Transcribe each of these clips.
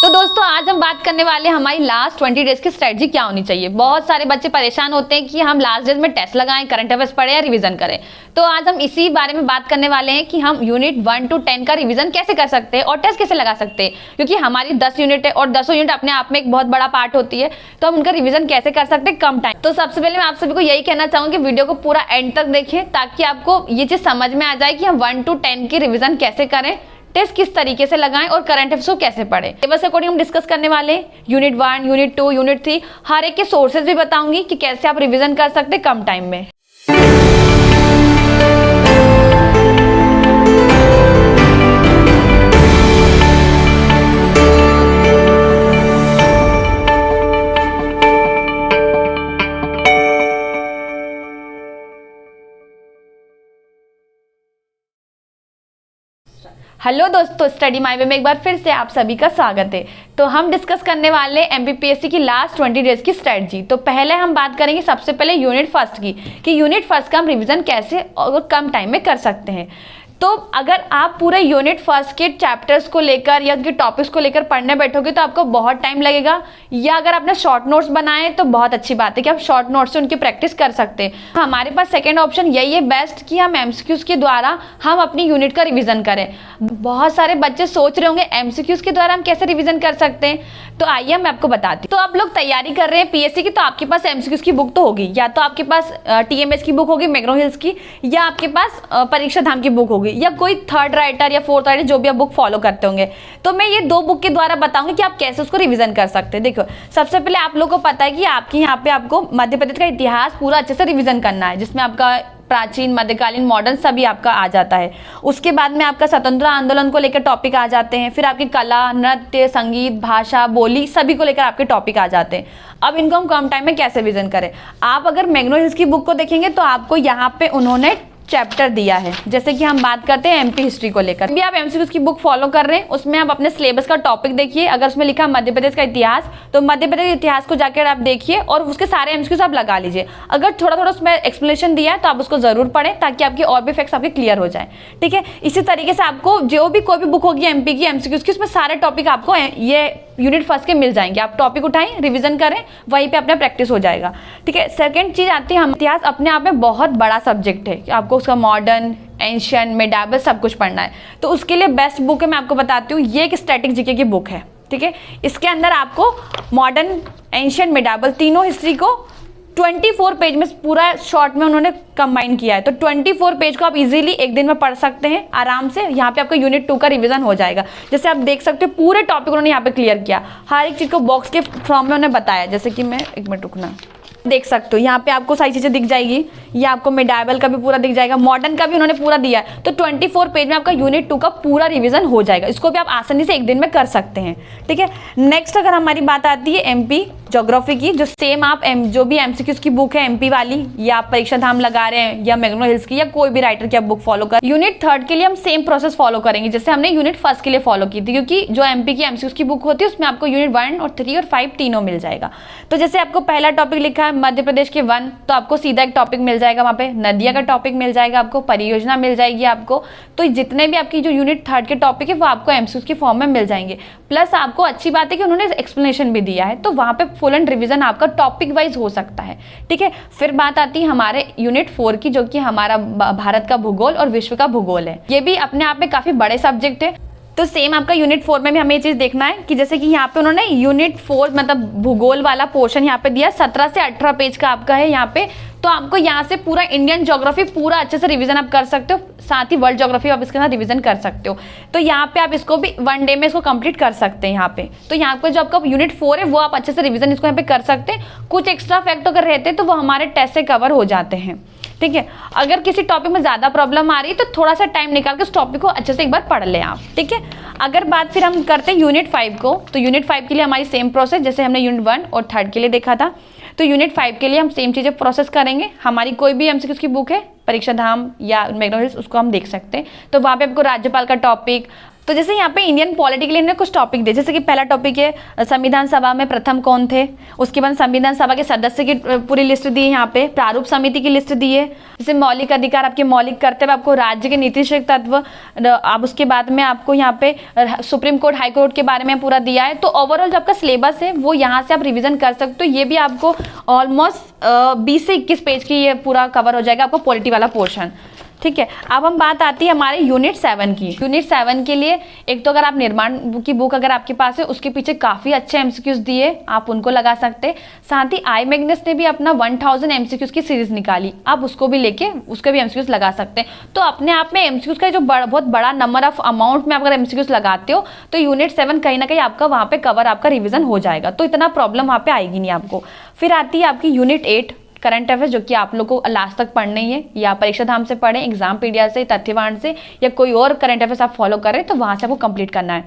तो दोस्तों आज हम बात करने वाले हैं हमारी लास्ट 20 डेज की स्ट्रेटजी क्या होनी चाहिए। बहुत सारे बच्चे परेशान होते हैं कि हम लास्ट डेज में टेस्ट लगाएं, करंट अफेयर्स पढ़ें या रिवीजन करें। तो आज हम इसी बारे में बात करने वाले हैं कि हम यूनिट 1 to 10 का रिवीजन कैसे कर सकते हैं और टेस्ट कैसे लगा सकते हैं, क्योंकि हमारी 10 यूनिट है और 10 यूनिट अपने आप में एक बहुत बड़ा पार्ट होती है। तो हम उनका रिवीजन कैसे कर सकते हैं कम टाइम। तो सबसे पहले मैं आप सभी को यही कहना चाहूंगी कि वीडियो को पूरा एंड तक देखें ताकि आपको ये चीज समझ में आ जाए कि हम 1 to 10 की रिवीजन कैसे करें, टेस्ट किस तरीके से लगाएं और करंट अफेयर्स को कैसे पढ़ें। सिलेबस के अकॉर्डिंग हम डिस्कस करने वाले हैं यूनिट 1, यूनिट 2, यूनिट 3, हर एक के सोर्सेज भी बताऊंगी कि कैसे आप रिवीजन कर सकते हैं कम टाइम में। हेलो दोस्तों, स्टडी माय वे में एक बार फिर से आप सभी का स्वागत है। तो हम डिस्कस करने वाले एमपीपीएससी की लास्ट 20 डेज की स्ट्रेटजी। तो पहले हम बात करेंगे सबसे पहले यूनिट फर्स्ट की कि यूनिट फर्स्ट का हम रिवीजन कैसे और कम टाइम में कर सकते हैं। तो अगर आप पूरे यूनिट फर्स्ट के चैप्टर्स को लेकर या उनके टॉपिक्स को लेकर पढ़ने बैठोगे तो आपको बहुत टाइम लगेगा, या अगर आपने शॉर्ट नोट्स बनाए तो बहुत अच्छी बात है कि आप शॉर्ट नोट्स से उनकी प्रैक्टिस कर सकते हैं। हमारे पास सेकंड ऑप्शन यही है बेस्ट कि हम एमसीक्यूज के द्वारा हम अपनी यूनिट का रिवीजन करें। बहुत सारे बच्चे सोच रहे होंगे एमसीक्यूज के द्वारा हम कैसे रिवीजन कर सकते हैं, तो आइए मैं आपको बताती हूँ। तो आप लोग तैयारी कर रहे हैं पीएससी की, तो आपके पास एमसीक्यूज की बुक तो होगी, या तो आपके पास टीएमएच की बुक होगी मैग्नो हिल्स की, या आपके पास परीक्षा धाम की बुक होगी, या कोई थर्ड राइटर या फोर्थ राइटर जो भी आप बुक फॉलो करते होंगे। तो मैं ये दो बुक के द्वारा बताऊंगी कि आप कैसे उसको रिवीजन कर सकते हैं। देखो, सबसे पहले आप लोगों को पता है कि आपके यहाँ पे आपको मध्य प्रदेश का इतिहास पूरा अच्छे से रिवीजन करना है, जिसमें आपका प्राचीन, मध्यकालीन, मॉडर्न सभी आपका आ जाता है। उसके बाद में आपका स्वतंत्रता आंदोलन को लेकर टॉपिक आ जाते हैं, फिर आपकी कला, नृत्य, संगीत, भाषा, बोली सभी को लेकर आपके टॉपिक आ जाते हैं। अब इनको हम कम टाइम में कैसे रिवीजन करें। आप अगर मैग्नो हिल्स की बुक को देखेंगे तो आपको यहाँ पे उन्होंने चैप्टर दिया है, जैसे कि हम बात करते हैं एमपी हिस्ट्री को लेकर। भी आप एमसीक्यूज की बुक फॉलो कर रहे हैं, उसमें आप अपने सिलेबस का टॉपिक देखिए। अगर उसमें लिखा मध्य प्रदेश का इतिहास, तो मध्य प्रदेश के इतिहास को जाकर आप देखिए और उसके सारे एमसीक्यूज आप लगा लीजिए। अगर थोड़ा थोड़ा उसमें एक्सप्लेनेशन दिया है तो आप उसको जरूर पढ़ें ताकि आपकी और भी फैक्ट्स आपके क्लियर हो जाए। ठीक है, इसी तरीके से आपको जो भी कोई भी बुक होगी एमपी की, एमसीक्यूज की, उसमें सारे टॉपिक आपको ये यूनिट फर्स्ट के मिल जाएंगे। आप टॉपिक उठाएं, रिवीजन करें, वहीं पे अपना प्रैक्टिस हो जाएगा। ठीक है, सेकंड चीज आती है, हम इतिहास अपने आप में बहुत बड़ा सब्जेक्ट है, आपको उसका मॉडर्न, एंशियंट, मेडावल सब कुछ पढ़ना है। तो उसके लिए बेस्ट बुक है, मैं आपको बताती हूँ, ये एक स्टैटिक जीके की बुक है। ठीक है, इसके अंदर आपको मॉडर्न, एंशियंट, मेडावल तीनों हिस्ट्री को 24 पेज में पूरा शॉर्ट में उन्होंने कंबाइन किया है। तो 24 पेज को आप इजीली एक दिन में पढ़ सकते हैं आराम से। यहाँ पे आपका यूनिट 2 का रिवीजन हो जाएगा। जैसे आप देख सकते हो पूरे टॉपिक उन्होंने यहाँ पे क्लियर किया, हर एक चीज को बॉक्स के फॉर्म में उन्होंने बताया। जैसे कि मैं एक मिनट रुकना, देख सकते हो यहाँ पे आपको सारी चीजें दिख जाएगी। ये आपको मेडावल का भी पूरा दिख जाएगा, मॉडर्न का भी उन्होंने पूरा दिया है। तो 24 पेज में आपका यूनिट 2 का पूरा रिवीजन हो जाएगा। इसको भी आप आसानी से एक दिन में कर सकते हैं। ठीक है, नेक्स्ट अगर हमारी बात आती है एमपी ज्योग्राफी की, जो सेम आप जो भी एमसीक्यूज की बुक है एमपी वाली, या आप परीक्षा धाम लगा रहे हैं, या मैग्नो हिल्स की, या कोई भी राइटर की आप बुक फॉलो कर। यूनिट 3 के लिए हम सेम प्रोसेस फॉलो करेंगे जैसे हमने यूनिट फर्स्ट के लिए फॉलो की थी, क्योंकि जो एमपी की एमसीक्यूज की बुक होती है उसमें आपको यूनिट 1 और 3 और 5 तीनों मिल जाएगा। तो जैसे आपको पहला टॉपिक लिखा है मध्य प्रदेश के 1, तो आपको सीधा एक टॉपिक मिल जाएगा, वहाँ पे नदियाँ का टॉपिक मिल जाएगा, आपको परियोजना मिल जाएगी आपको। तो जितने भी आपकी जो यूनिट 3 के टॉपिक है वो आपको एमसीक्यूज के फॉर्म में मिल जाएंगे। प्लस आपको अच्छी बात है कि उन्होंने एक्सप्लेनेशन भी दिया है, तो वहाँ पे फुल एंड रिवीजन आपका टॉपिक वाइज हो सकता है। ठीक है, फिर बात आती है हमारे यूनिट 4 की, जो कि हमारा भारत का भूगोल और विश्व का भूगोल है। ये भी अपने आप में काफी बड़े सब्जेक्ट है। तो सेम आपका यूनिट 4 में भी हमें ये चीज देखना है कि जैसे कि यहाँ पे उन्होंने यूनिट 4 मतलब भूगोल वाला पोर्शन यहाँ पे दिया, 17 से 18 पेज का आपका है यहाँ पे। तो आपको यहाँ से पूरा इंडियन ज्योग्राफी पूरा अच्छे से रिवीजन आप कर सकते हो, साथ ही वर्ल्ड ज्योग्राफी आप इसके साथ रिवीजन कर सकते हो। तो यहाँ पे आप इसको भी 1 डे में इसको कंप्लीट कर सकते हैं यहाँ पे। तो यहाँ पे जो आपका यूनिट 4 है वो आप अच्छे से रिवीजन इसको यहाँ पे कर सकते हैं। कुछ एक्स्ट्रा फैक्ट अगर रहते हैं तो वो हमारे टेस्ट से कवर हो जाते हैं। ठीक है, अगर किसी टॉपिक में ज्यादा प्रॉब्लम आ रही है तो थोड़ा सा टाइम निकाल के उस टॉपिक को अच्छे से एक बार पढ़ लें आप। ठीक है, अगर बात फिर हम करते हैं यूनिट 5 को, तो यूनिट 5 के लिए हमारी सेम प्रोसेस जैसे हमने यूनिट 1 और 3 के लिए देखा था। तो यूनिट 5 के लिए हम सेम चीजें प्रोसेस करेंगे। हमारी कोई भी एमसीक्यूज की बुक है, परीक्षा धाम या मैग्नो हिल्स, उसको हम देख सकते हैं। तो वहाँ पे आपको राज्यपाल का टॉपिक, तो जैसे यहाँ पे इंडियन पॉलिटी के लिए इन्होंने कुछ टॉपिक दिए, जैसे कि पहला टॉपिक है संविधान सभा में प्रथम कौन थे, उसके बाद संविधान सभा के सदस्य की पूरी लिस्ट दी है, यहाँ पे प्रारूप समिति की लिस्ट दी है, जैसे मौलिक अधिकार, आपके मौलिक कर्तव्य, आपको राज्य के नीतिशिक तत्व, अब उसके बाद में आपको यहाँ पे सुप्रीम कोर्ट हाई कोर्ट के बारे में पूरा दिया है। तो ओवरऑल जो आपका सिलेबस है वो यहाँ से आप रिविजन कर सकते हो। ये भी आपको ऑलमोस्ट 20 से 21 पेज की ये पूरा कवर हो जाएगा आपको पॉलिटी वाला पोर्शन, ठीक है। अब हम बात आती है हमारे यूनिट 7 की। यूनिट 7 के लिए एक तो अगर आप निर्माण की बुक अगर आपके पास है, उसके पीछे काफ़ी अच्छे एमसीक्यूज दिए, आप उनको लगा सकते हैं। साथ ही आई मैग्नस ने भी अपना 1000 एमसीक्यूज की सीरीज निकाली, आप उसको भी लेके उसके भी एमसीक्यूज लगा सकते हैं। तो अपने आप में एमसीक्यूज का जो बहुत बड़ा नंबर ऑफ अमाउंट में अगर एमसीक्यूज लगाते हो तो यूनिट 7 कहीं ना कहीं आपका वहाँ पे कवर आपका रिविजन हो जाएगा, तो इतना प्रॉब्लम वहाँ पे आएगी नहीं आपको। फिर आती है आपकी यूनिट 8 करंट अफेयर्स, जो कि आप लोग को लास्ट तक पढ़ना ही है, या परीक्षा धाम से पढ़ें, एग्जाम पीडिया से, तथ्यवान से, या कोई और करंट अफेयर्स आप फॉलो कर रहे हैं तो वहाँ से आपको कंप्लीट करना है।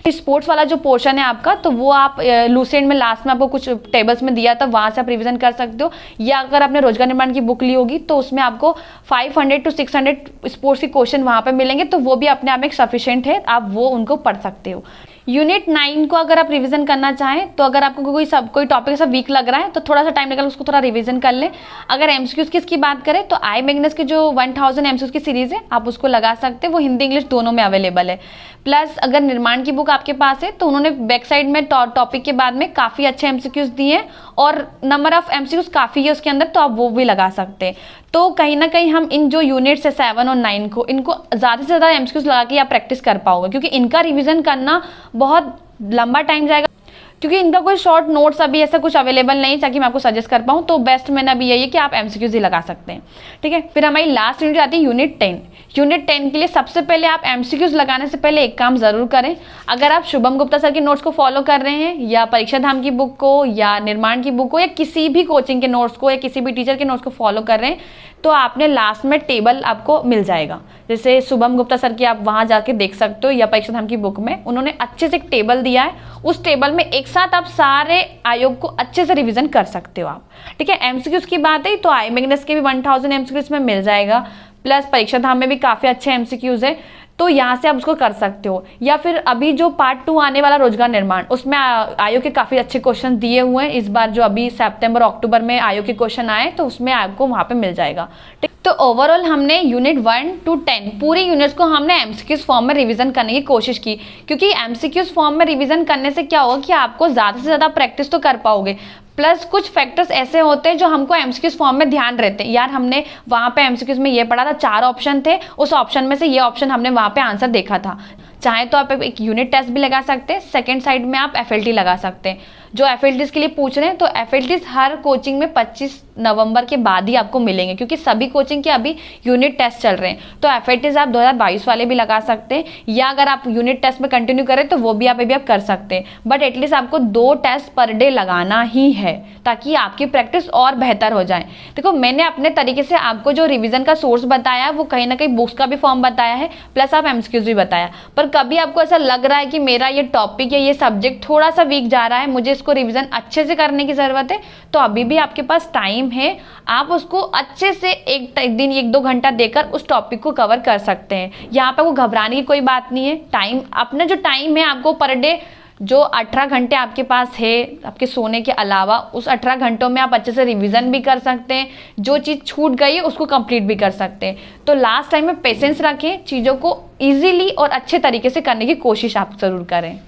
स्पोर्ट्स वाला जो पोर्शन है आपका, तो वो आप लूसेंट में लास्ट में आपको कुछ टेबल्स में दिया था, वहाँ से आप रिविजन कर सकते हो। या अगर आपने रोजगार निर्माण की बुक ली होगी तो उसमें आपको 500 to 600 स्पोर्ट्स के क्वेश्चन वहाँ पे मिलेंगे, तो वो भी अपने आप में सफिशिएंट है, आप वो उनको पढ़ सकते हो। यूनिट 9 को अगर आप रिवीजन करना चाहें तो अगर आपको कोई टॉपिक ऐसा वीक लग रहा है तो थोड़ा सा टाइम निकाल उसको थोड़ा रिवीजन कर लें। अगर एमसीक्यूज की इसकी बात करें तो आई मैग्नस की जो 1000 एमसीक्यूज की सीरीज है आप उसको लगा सकते हैं, वो हिंदी इंग्लिश दोनों में अवेलेबल है। प्लस अगर निर्माण की बुक आपके पास है तो उन्होंने बैक साइड में टॉपिक के बाद में काफ़ी अच्छे एमसीक्यूज दिए हैं और नंबर ऑफ एमसीक्यूज काफ़ी है उसके अंदर, तो आप वो भी लगा सकते हैं। तो कहीं ना कहीं हम इन जो यूनिट्स है 7 और 9 को, इनको ज़्यादा से ज़्यादा एमसीक्यूज लगा के आप प्रैक्टिस कर पाओगे, क्योंकि इनका रिवीजन करना बहुत लंबा टाइम जाएगा, क्योंकि इनका कोई शॉर्ट नोट्स अभी ऐसा कुछ अवेलेबल नहीं ताकि मैं आपको सजेस्ट कर पाऊँ। तो बेस्ट मैंने अभी यही है कि आप एमसीक्यूज ही लगा सकते हैं, ठीक है। फिर हमारी लास्ट यूनिट आती है यूनिट 10। यूनिट 10 के लिए सबसे पहले आप एमसीक्यूज लगाने से पहले एक काम जरूर करें, अगर आप शुभम गुप्ता सर के नोट्स को फॉलो कर रहे हैं, या परीक्षा धाम की बुक को, या निर्माण की बुक को, या किसी भी कोचिंग के नोट्स को, या किसी भी टीचर के नोट्स को फॉलो कर रहे हैं, तो आपने लास्ट में टेबल आपको मिल जाएगा। जैसे शुभम गुप्ता सर की आप वहाँ जाके देख सकते हो, या परीक्षा धाम की बुक में उन्होंने अच्छे से एक टेबल दिया है, उस टेबल में एक साथ आप सारे आयोग को अच्छे से रिवीजन कर सकते हो आप, ठीक है। एमसीक्यूज की बात है तो आई मैग्नस के भी 1000 एमसीक्यूज में मिल जाएगा, प्लस परीक्षा धाम में भी काफ़ी अच्छे एमसीक्यूज है, तो यहाँ से आप उसको कर सकते हो। या फिर अभी जो पार्ट 2 आने वाला रोजगार निर्माण, उसमें आयोग के काफ़ी अच्छे क्वेश्चन दिए हुए हैं इस बार, जो अभी सितंबर अक्टूबर में आयोग के क्वेश्चन आए, तो उसमें आपको वहाँ पे मिल जाएगा, ठीक। तो ओवरऑल हमने यूनिट 1 to 10 पूरी यूनिट्स को हमने एमसीक्यूज फॉर्म में रिवीजन करने की कोशिश की, क्योंकि एमसीक्यूज फॉर्म में रिवीजन करने से क्या होगा कि आपको ज़्यादा से ज़्यादा प्रैक्टिस तो कर पाओगे, प्लस कुछ फैक्टर्स ऐसे होते हैं जो हमको एमसीक्यूज फॉर्म में ध्यान रहते हैं, यार हमने वहाँ पे एमसीक्यूज में ये पढ़ा था, 4 ऑप्शन थे, उस ऑप्शन में से ये ऑप्शन हमने वहाँ पे आंसर देखा था। चाहे तो आप एक यूनिट टेस्ट भी लगा सकते हैं, सेकंड साइड में आप एफएलटी लगा सकते हैं। जो एफएलटीज के लिए पूछ रहे हैं तो एफएलटीज हर कोचिंग में 25 नवंबर के बाद ही आपको मिलेंगे, क्योंकि सभी कोचिंग के अभी यूनिट टेस्ट चल रहे हैं। तो एफएलटीज आप 2022 वाले भी लगा सकते हैं, या अगर आप यूनिट टेस्ट में कंटिन्यू करें तो वो भी आप कर सकते हैं, बट एटलीस्ट आपको 2 टेस्ट पर डे लगाना ही है ताकि आपकी प्रैक्टिस और बेहतर हो जाए। देखो मैंने अपने तरीके से आपको जो रिवीजन का सोर्स बताया वो कहीं ना कहीं बुक्स का भी फॉर्म बताया है, प्लस आप एमसीक्यूज भी बताया, पर कभी आपको ऐसा लग रहा है कि मेरा ये टॉपिक या ये सब्जेक्ट थोड़ा सा वीक जा रहा है, मुझे इसको रिवीजन अच्छे से करने की ज़रूरत है, तो अभी भी आपके पास टाइम है, आप उसको अच्छे से एक दिन 1-2 घंटा देकर उस टॉपिक को कवर कर सकते हैं। यहाँ पे वो घबराने की कोई बात नहीं है। टाइम, अपना जो टाइम है आपको पर डे जो 18 घंटे आपके पास है आपके सोने के अलावा, उस 18 घंटों में आप अच्छे से रिवीजन भी कर सकते हैं, जो चीज़ छूट गई है उसको कंप्लीट भी कर सकते हैं। तो लास्ट टाइम में पेशेंस रखें, चीज़ों को ईजिली और अच्छे तरीके से करने की कोशिश आप ज़रूर करें।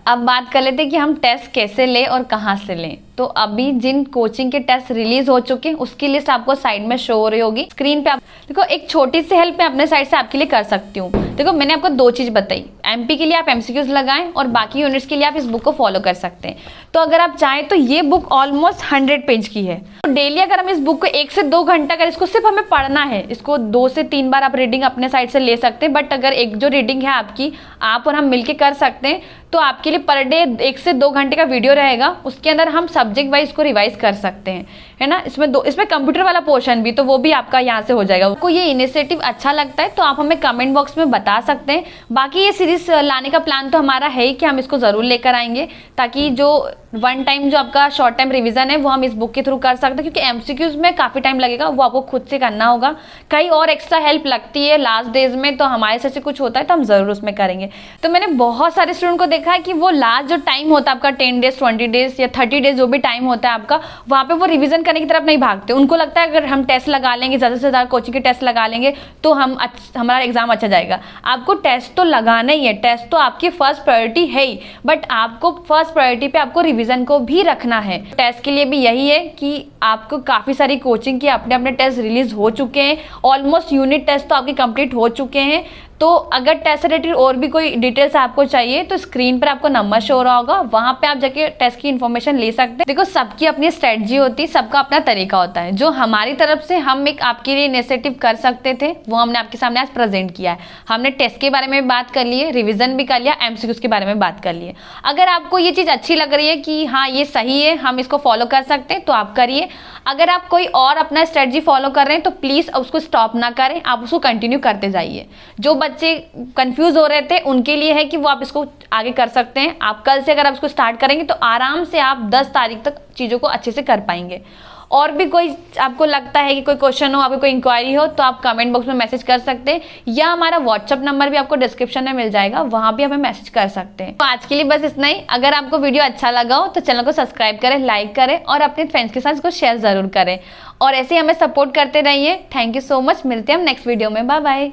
अब बात कर लेते हैं कि हम टेस्ट कैसे लें और कहाँ से लें। तो अभी जिन कोचिंग के टेस्ट रिलीज हो चुके हैं उसकी लिस्ट आपको साइड में शो हो रही होगी स्क्रीन पे। आप देखो एक छोटी सी हेल्प मैं अपने साइड से आपके लिए कर सकती हूँ। देखो मैंने आपको 2 चीज़ बताई, एमपी के लिए आप एमसीक्यूज लगाएं और बाकी यूनिट्स के लिए आप इस बुक को फॉलो कर सकते हैं। तो अगर आप चाहें तो ये बुक ऑलमोस्ट 100 पेज की है, तो डेली अगर हम इस बुक को 1 से 2 घंटा अगर इसको सिर्फ हमें पढ़ना है, इसको 2 से 3 बार आप रीडिंग अपने साइड से ले सकते हैं, बट अगर एक जो रीडिंग है आपकी आप और हम मिलके कर सकते हैं तो आपके लिए पर डे 1 से 2 घंटे का वीडियो रहेगा, उसके अंदर हम सब्जेक्ट वाइज को रिवाइज कर सकते हैं। है ना। इसमें कंप्यूटर वाला पोर्शन भी, तो वो भी आपका यहाँ से हो जाएगा। आपको ये इनिशिएटिव अच्छा लगता है तो आप हमें कमेंट बॉक्स में बता सकते हैं। बाकी ये सीरीज लाने का प्लान तो हमारा है ही कि हम इसको ज़रूर लेकर आएंगे, ताकि जो वन टाइम जो आपका शॉर्ट टाइम रिवीजन है वो हम इस बुक के थ्रू कर सकते हैं, क्योंकि एमसीक्यूज में काफ़ी टाइम लगेगा, वो आपको खुद से करना होगा। कहीं और एक्स्ट्रा हेल्प लगती है लास्ट डेज में, तो हमारे से कुछ होता है तो हम ज़रूर उसमें करेंगे। तो मैंने बहुत सारे स्टूडेंट को देखा है कि वो लास्ट जो टाइम होता है आपका 10 डेज 20 डेज या 30 डेज जो भी टाइम होता है आपका, वहाँ पे वो रिवीजन करने की तरफ नहीं भागते। उनको लगता है अगर हम टेस्ट लगा लेंगे, ज़्यादा से ज़्यादा कोचिंग के टेस्ट लगा लेंगे तो हमारा एग्जाम अच्छा जाएगा। आपको टेस्ट तो लगाना ही है, टेस्ट तो आपकी फर्स्ट प्रायोरिटी है ही, बट आपको फर्स्ट प्रायोरिटी पे आपको रिवीजन को भी रखना है। टेस्ट के लिए भी यही है कि आपको काफ़ी सारी कोचिंग के अपने अपने टेस्ट रिलीज हो चुके हैं, ऑलमोस्ट यूनिट टेस्ट तो आपके कंप्लीट हो चुके हैं। तो अगर टेस्ट से रिलेटेड और भी कोई डिटेल्स आपको चाहिए तो स्क्रीन पर आपको नंबर शो हो रहा होगा, वहां पे आप जाके टेस्ट की इन्फॉर्मेशन ले सकते हैं। देखो, सबकी अपनी स्ट्रेटजी होती है, सबका अपना तरीका होता है। जो हमारी तरफ से हम एक आपके लिए इनिशिएटिव कर सकते थे वो हमने आपके सामने आज प्रेजेंट किया है। हमने टेस्ट के बारे में बात कर ली है, रिविजन भी कर लिया, एमसीक्यूज के बारे में बात कर ली है। अगर आपको ये चीज़ अच्छी लग रही है कि हाँ ये सही है, हम इसको फॉलो कर सकते हैं, तो आप करिए। अगर आप कोई और अपना स्ट्रेटजी फॉलो कर रहे हैं तो प्लीज़ उसको स्टॉप ना करें, आप उसको कंटिन्यू करते जाइए। जो बच्चे कंफ्यूज हो रहे थे उनके लिए है कि वो आप इसको आगे कर सकते हैं। आप कल से अगर आप इसको स्टार्ट करेंगे तो आराम से आप 10 तारीख तक चीज़ों को अच्छे से कर पाएंगे। और भी कोई आपको लगता है कि कोई क्वेश्चन हो, आपको कोई इंक्वायरी हो, तो आप कमेंट बॉक्स में मैसेज कर सकते हैं, या हमारा व्हाट्सअप नंबर भी आपको डिस्क्रिप्शन में मिल जाएगा, वहां भी हमें मैसेज कर सकते हैं। तो आज के लिए बस इतना ही। अगर आपको वीडियो अच्छा लगा हो तो चैनल को सब्सक्राइब करें, लाइक करें और अपने फ्रेंड्स के साथ इसको शेयर जरूर करें, और ऐसे ही हमें सपोर्ट करते रहिए। Thank you so much. मिलते हैं हम नेक्स्ट वीडियो में। Bye bye.